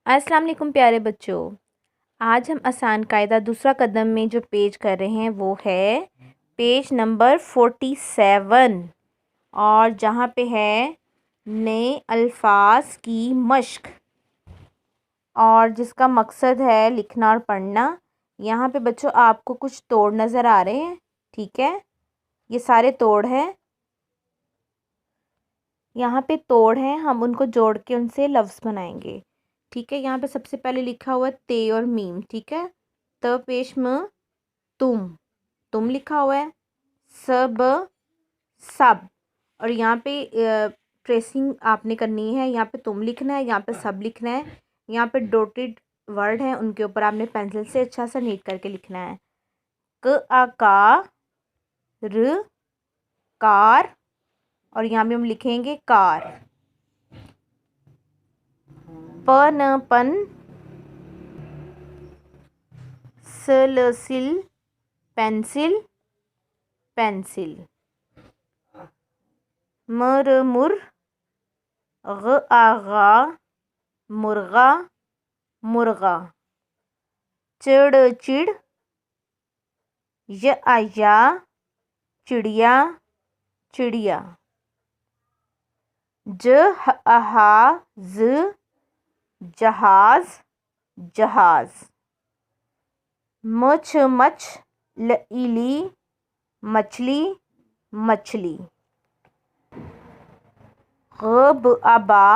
अस्सलाम वालेकुम प्यारे बच्चों। आज हम आसान कायदा दूसरा कदम में जो पेज कर रहे हैं वो है पेज नंबर 47 और जहाँ पे है नए अल्फाज की मश्क और जिसका मकसद है लिखना और पढ़ना। यहाँ पे बच्चों आपको कुछ तोड़ नज़र आ रहे हैं, ठीक है। ये सारे तोड़ हैं, यहाँ पे तोड़ हैं, हम उनको जोड़ के उनसे लफ्ज़ बनाएंगे, ठीक है। यहाँ पे सबसे पहले लिखा हुआ है ते और मीम, ठीक है। त पेश म तुम लिखा हुआ है, सब सब। और यहाँ पे ट्रेसिंग आपने करनी है, यहाँ पे तुम लिखना है, यहाँ पे सब लिखना है, यहाँ पे डॉटेड वर्ड है उनके ऊपर आपने पेंसिल से अच्छा सा नीट करके लिखना है। क आ का र कार, और यहाँ भी हम लिखेंगे कार। प न पन सिल पेंसिल पेंसिल। मर मुर ग आगा मुर्गा मुर्गा। चिड़ चिड़ य आया चिड़िया चिड़िया। जहाज जहाज जहाज। मछ इली मछली मछली। गब आबा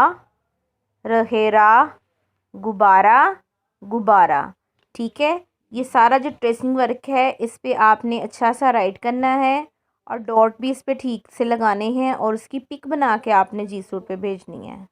रहेरा गुब्बारा गुब्बारा, ठीक है। ये सारा जो ट्रेसिंग वर्क है इस पे आपने अच्छा सा राइट करना है और डॉट भी इस पे ठीक से लगाने हैं और उसकी पिक बना के आपने जी सूट पे भेजनी है।